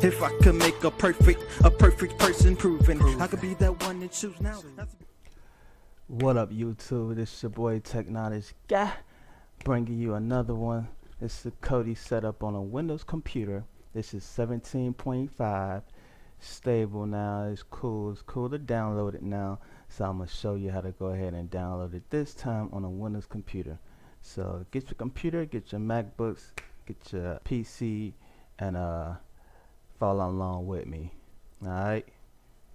If I could make a perfect person proven, I could be that one to choose now. What up, YouTube? This your boy Tech Knowledge Guy, bringing you another one. This is the Kodi setup on a Windows computer. This is 17.5, stable now. It's cool to download it now. So I'm gonna show you how to go ahead and download it this time on a Windows computer. So get your computer, get your MacBooks, get your PC, and follow along with me. Alright,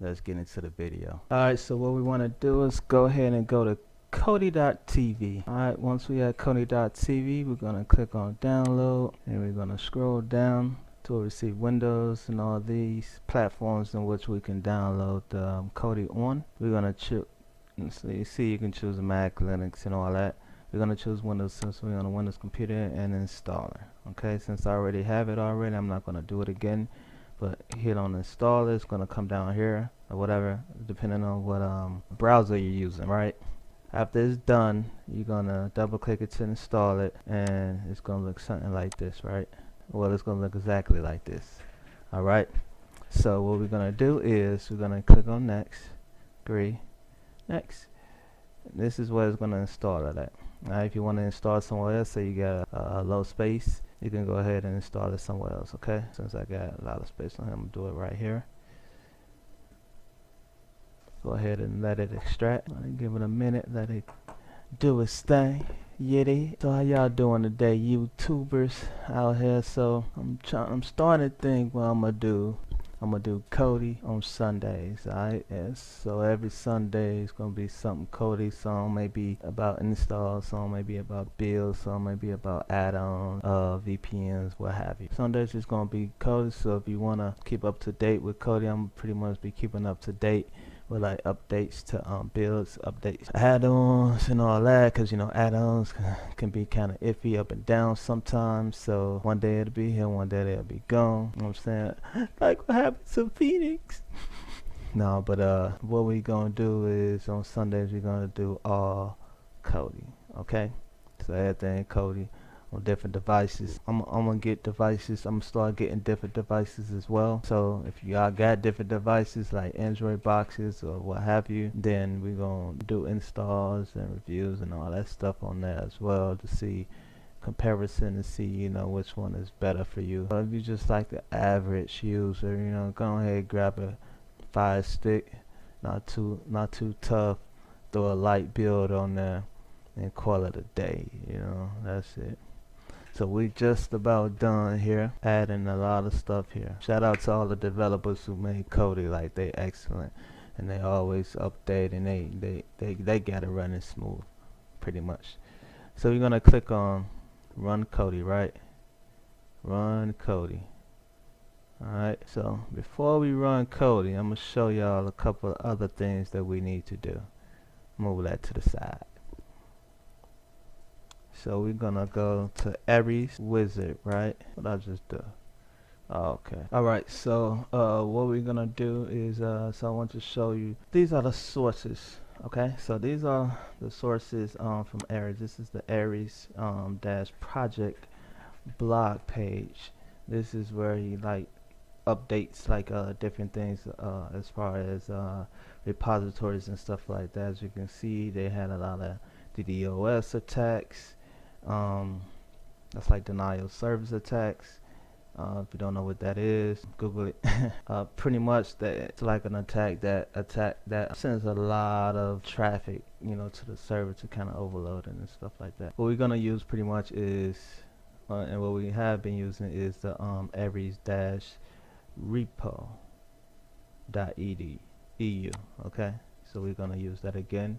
let's get into the video. Alright, so what we want to do is go ahead and go to Kodi.tv. Alright, once we at Kodi.tv, we're going to click on download, and we're going to scroll down to receive Windows and all these platforms in which we can download Kodi on. We're going to choose, so you see you can choose Mac, Linux, and all that. We're going to choose Windows since we're on a Windows computer and installer. Okay, since I already have it already, I'm not going to do it again. But hit on install. It's going to come down here or whatever, depending on what browser you're using, right? After it's done, you're going to double click it to install it, and it's going to look something like this, right? Well, it's going to look exactly like this. Alright, so what we're going to do is we're going to click on next, agree, next. This is where it's going to install it at. Now, if you want to install somewhere else, say you got a low space, you can go ahead and install it somewhere else. Okay, since I got a lot of space on here, I'm gonna do it right here. Go ahead and let it extract. Give it a minute, let it do its thing. Yitty. So how y'all doing today, YouTubers out here? So I'm starting to think what I'm gonna do. I'm gonna do Kodi on Sundays. Alright, yes. So every Sunday is gonna be something Kodi. Some may be about install, some may be about builds, some may be about add-on, VPNs, what have you. Sundays is gonna be Kodi. So if you wanna keep up to date with Kodi, I'm pretty much be keeping up to date with like updates to builds, updates, add-ons, and all that. Cause you know add-ons can be kind of iffy up and down sometimes. So one day it'll be here, one day they'll be gone. You know what I'm saying? Like what happened to Phoenix? No, but what we gonna do is on Sundays we're gonna do all Kodi. Okay, so everything Kodi on different devices. I'm gonna get devices. I'm gonna start getting different devices as well. So if y'all got different devices like Android boxes or what have you, then we're gonna do installs and reviews and all that stuff on there as well to see comparison, to see which one is better for you. But if you just like the average user, go ahead, grab a Fire Stick, not too tough, throw a light build on there and call it a day. That's it. So we just about done here, adding a lot of stuff here. Shout out to all the developers who made Kodi. Like, they excellent and they always update, and they got it running smooth pretty much. So we're gonna click on run Kodi, right? Run Kodi. Alright, so before we run Kodi, I'm gonna show y'all a couple of other things that we need to do. Move that to the side. So we're gonna go to Aries Wizard, right? What I just do? Oh, okay. Alright, so what we're gonna do is so I want to show you, these are the sources. Okay, so these are the sources from Aries. This is the Aries dash project blog page. This is where he like updates like different things as far as repositories and stuff like that. As you can see, they had a lot of DDoS attacks. That's like denial service attacks. If you don't know what that is, Google it. Pretty much that's like an attack that sends a lot of traffic, to the server to kind of overload it and stuff like that. What we're gonna use pretty much is, and what we have been using is the aries-repo.edu. Okay, so we're gonna use that again.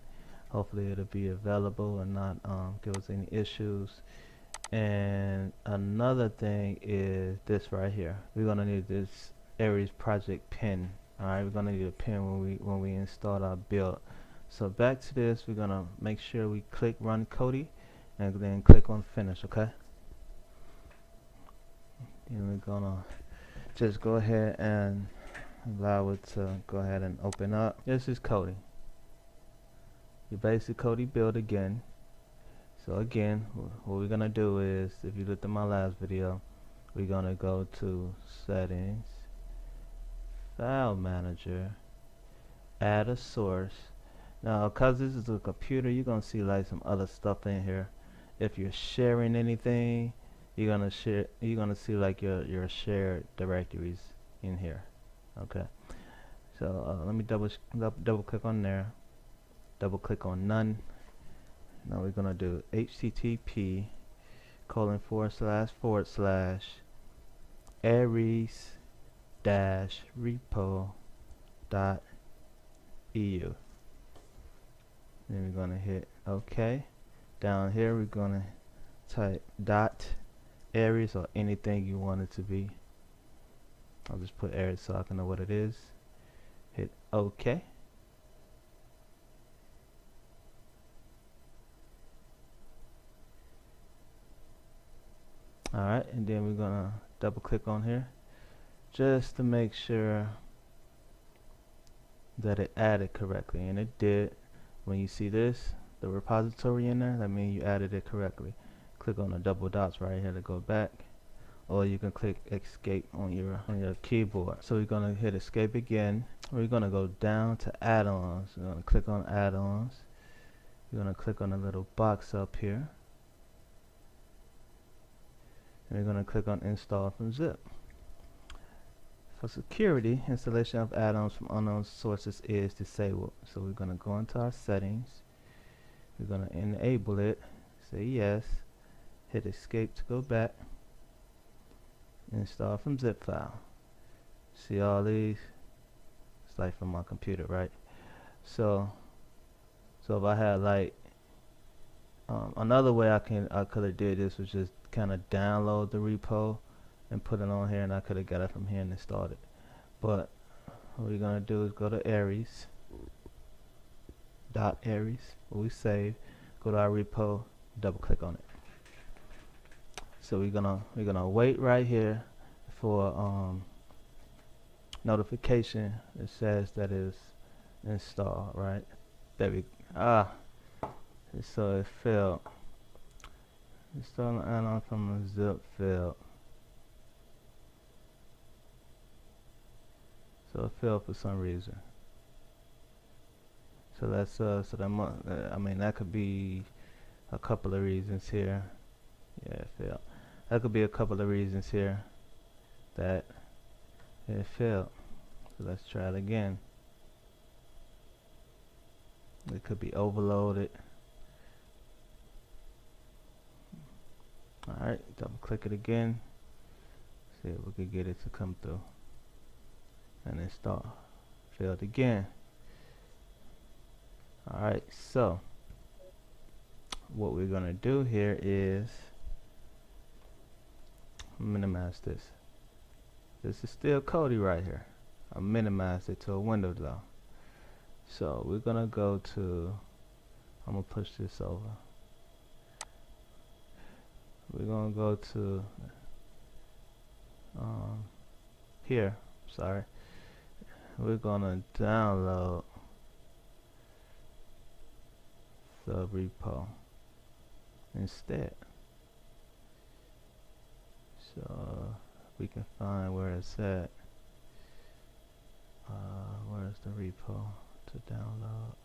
Hopefully it'll be available and not give us any issues. And another thing is this right here. We're gonna need this Aries project pin. Alright, we're gonna need a pin when we install our build. So back to this, we're gonna make sure we click run Kodi and then click on finish. Okay, and we're gonna just go ahead and allow it to go ahead and open up. This is Kodi. Your basic Kodi build again. So again, what we're gonna do is, if you looked at my last video, we're gonna go to settings, File manager, add a source. Now, cause this is a computer, you're gonna see like some other stuff in here. If you're sharing anything, you're gonna see like your shared directories in here. Okay. So let me double click on there. Double click on none. Now we're gonna do http :// aries repo.eu. Then we're gonna hit OK. Down here we're gonna type .aries or anything you want it to be. I'll just put aries so I can know what it is. Hit OK. Alright, and then we're gonna double click on here just to make sure that it added correctly, and it did. When you see this, the repository in there, that means you added it correctly. Click on the double dots right here to go back, or you can click escape on your keyboard. So we're gonna hit escape again. We're gonna go down to add-ons. We're gonna click on add-ons. We're gonna click on the little box up here, and we're gonna click on install from zip. For security, installation of add-ons from unknown sources is disabled. So we're going to go into our settings. We're going to enable it. Say yes. Hit escape to go back. Install from zip file. See all these? It's like from my computer, right? So if I had like another way I could have did this was just kind of download the repo and put it on here, and I could have got it from here and installed it. But what we're gonna do is go to Aries, .aries, where we save, go to our repo, double click on it. So we're gonna wait right here for notification that says that it's installed, right? There we so it failed. Install an add-on from a zip failed. So it failed for some reason. So that's I mean, that could be a couple of reasons here. Yeah, it failed. That could be a couple of reasons here that it failed. So let's try it again. It could be overloaded. Alright, double click it again. See if we could get it to come through. And install. Failed again. Alright, so what we're gonna do here is minimize this. This is still Kodi right here. I minimized it to a window though. So we're gonna go to, I'm gonna push this over. We're gonna go to here, sorry. We're gonna download the repo instead. So we can find where it's at. Where's the repo to download?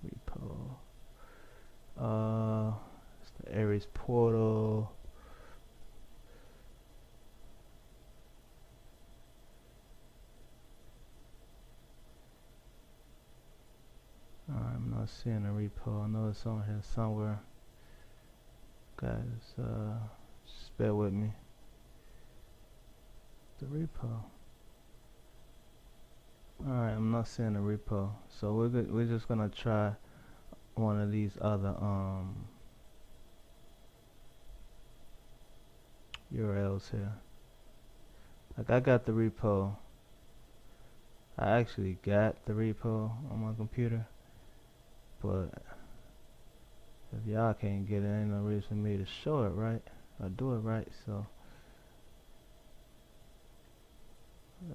Repo. It's the Aries portal. I'm not seeing a repo. I know it's on here somewhere. Guys, just bear with me. The repo. Alright, I'm not seeing a repo. So we're just gonna try one of these other URLs here. Like I got the repo. I actually got the repo on my computer. But if y'all can't get it, ain't no reason for me to show it right or do it right. So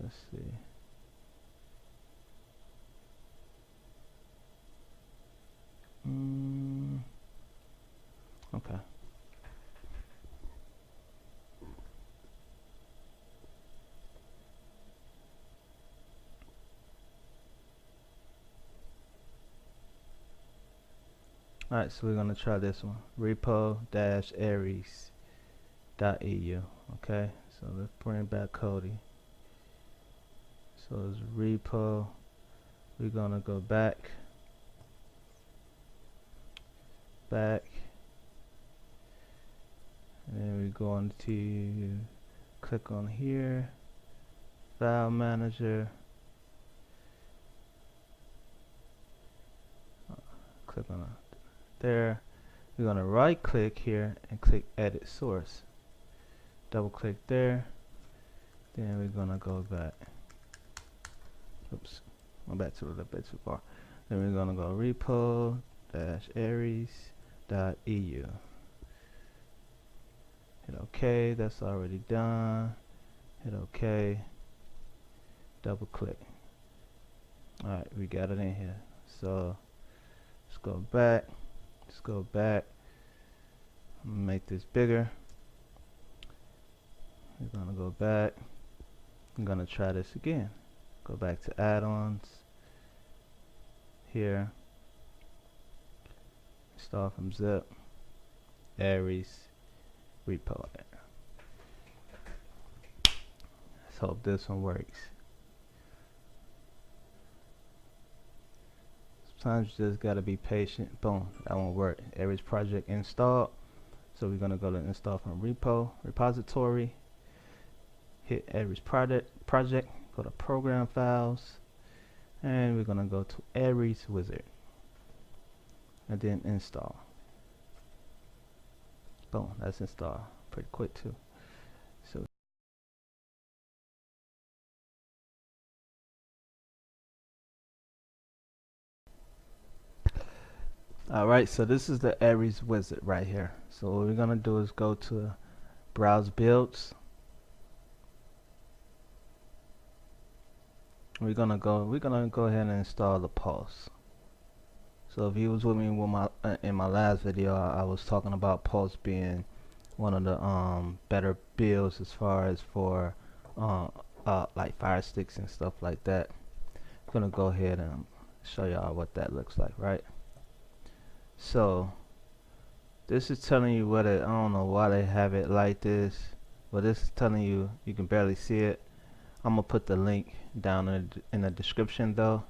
let's see. Okay. Alright, so we're gonna try this one. repo-aries.eu. Okay, so let's bring back Kodi. So it's repo. We're gonna go back, and then we're going to click on here, file manager, click on there. We're gonna right click here and click edit source, double click there, then we're gonna go back, oops, went back to a little bit too far. Then we're gonna go repo-aries.eu. Hit OK, that's already done. Hit OK, double click. Alright, we got it in here. So let's go back. Make this bigger. We're gonna go back. I'm gonna try this again. Go back to add-ons. Here. Start from zip. Aries repo. Let's hope this one works. Sometimes you just gotta be patient. Boom, that won't work. Aries project installed. So we're gonna go to install from repository. Hit Aries project. Go to program files, and we're gonna go to Aries wizard, and then install. Boom, that's installed. Pretty quick too. So alright, so this is the Aries wizard right here. So what we're gonna do is go to browse builds. We're gonna go ahead and install the Pulse. So if you was with me with my in my last video, I was talking about Pulse being one of the better builds as far as for like fire sticks and stuff like that. I'm gonna go ahead and show y'all what that looks like, right? So this is telling you what it, I don't know why they have it like this, but this is telling you, you can barely see it. I'm gonna put the link down in the description though,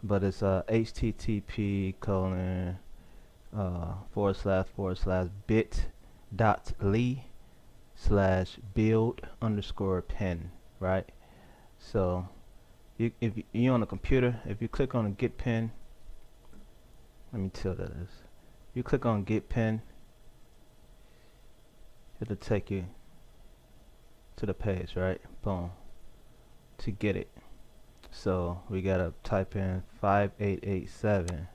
but it's http://bit.ly/build_pin, right? So if you're on a computer, if you click on a get pin, let me tilt this. You click on get pin, it'll take you to the page, right? Boom, to get it. So we gotta type in 5887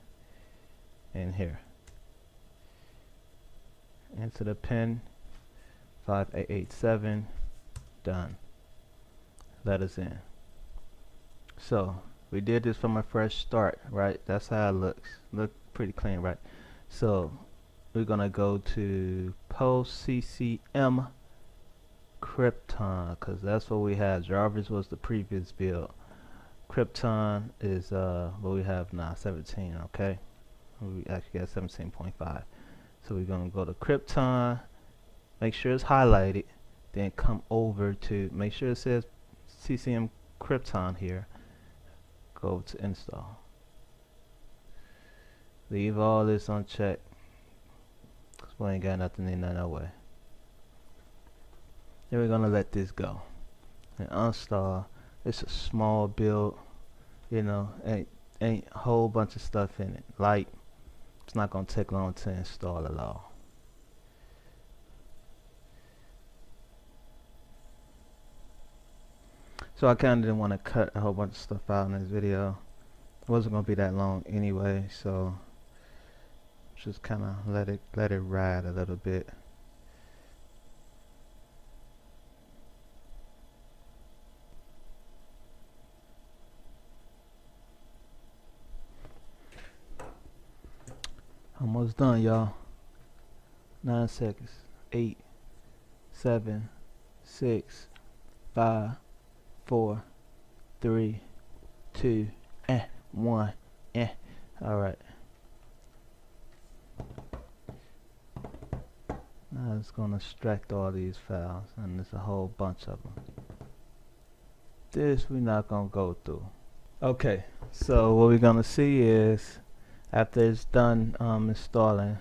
in here, into the pin, 5887, done. Let us in. So we did this from a fresh start, right? That's how it looks. Look pretty clean, right? So we're gonna go to post CCM Krypton, because that's what we had. Jarvis was the previous build. Krypton is what we have now, 17. Okay, we actually got 17.5. So we're gonna go to Krypton, make sure it's highlighted, then come over to make sure it says CCM Krypton here. Go to install. Leave all this unchecked, because we ain't got nothing in that way. Then we're gonna let this go and install. It's a small build, you know, ain't a whole bunch of stuff in it. Like, it's not gonna take long to install at all. So I kinda didn't want to cut a whole bunch of stuff out in this video. It wasn't gonna be that long anyway, so just kinda let it ride a little bit. Almost done, y'all. 9 seconds. 8, 7, 6, 5, 4, 3, 2, and 1. Alright. it's gonna extract all these files, and there's a whole bunch of them. This we're not gonna go through. Okay, so what we're gonna see is after it's done installing,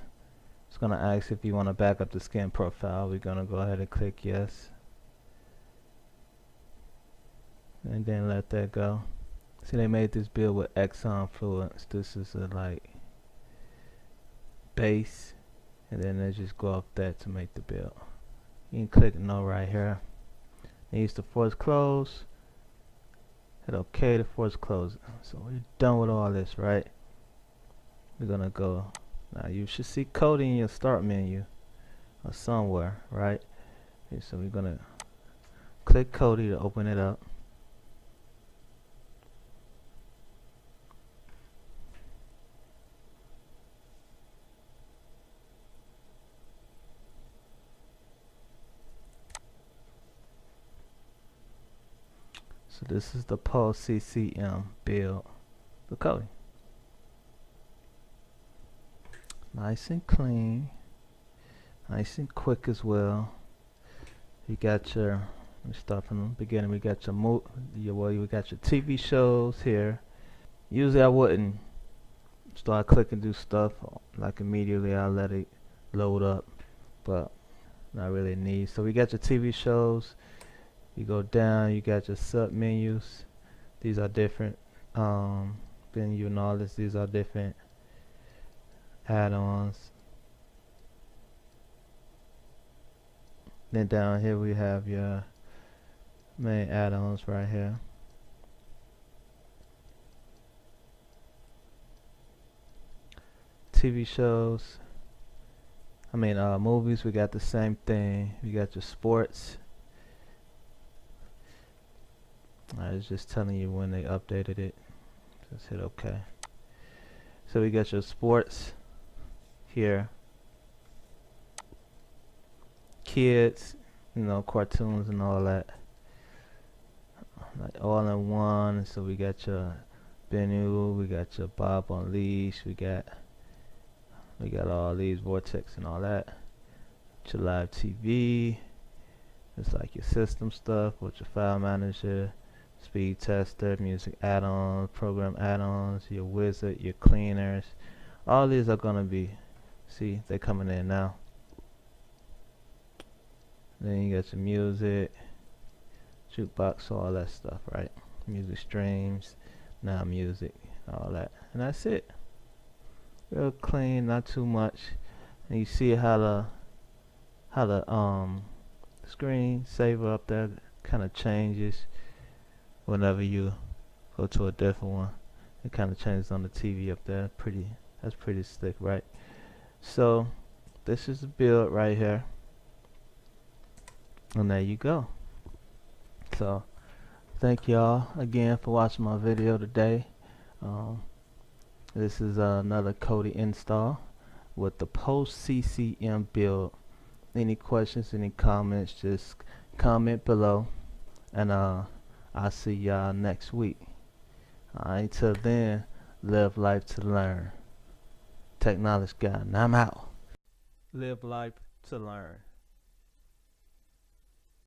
it's gonna ask if you want to back up the skin profile. We're gonna go ahead and click yes, and then let that go. See, they made this build with Exxon Fluence. This is a like base, and then they just go off that to make the build. You can click no right here. It needs to force close. Hit OK to force close. So we're done with all this, right? We're gonna go. Now you should see Kodi in your start menu or somewhere, right? Okay, so we're gonna click Kodi to open it up. So this is the Pulse CCM build, the Kodi. Nice and clean, nice and quick as well. You got your, let me start from the beginning. We got your we got your TV shows here. Usually I wouldn't start clicking do stuff like immediately. I'll let it load up, but not really need. So we got your TV shows. You go down, you got your sub menus. These are different menu and all this. These are different add-ons. Then down here we have your main add-ons right here. TV shows, movies, we got the same thing. We got your sports. I was just telling you when they updated it. Just hit OK. So we got your sports here. Kids, cartoons and all that. Like all in one. So we got your Bennu, we got your Bob Unleashed, we got all these Vortex and all that. Your live TV. It's like your system stuff with your file manager, speed tester, music add-ons, program add-ons, your wizard, your cleaners. All these are gonna be, see, they're coming in now. Then you got your music, jukebox, all that stuff, right? Music streams, now music, all that, and that's it. Real clean, not too much. And you see how the screen saver up there kind of changes whenever you go to a different one. It kind of changes on the TV up there. That's pretty slick, right? So this is the build right here, and there you go. So thank y'all again for watching my video today. This is another Kodi install with the Post CCM build. Any questions, any comments, just comment below, and I'll see y'all next week. Alright, till then, live life to learn. Technology guy, and I'm out. Live life to learn.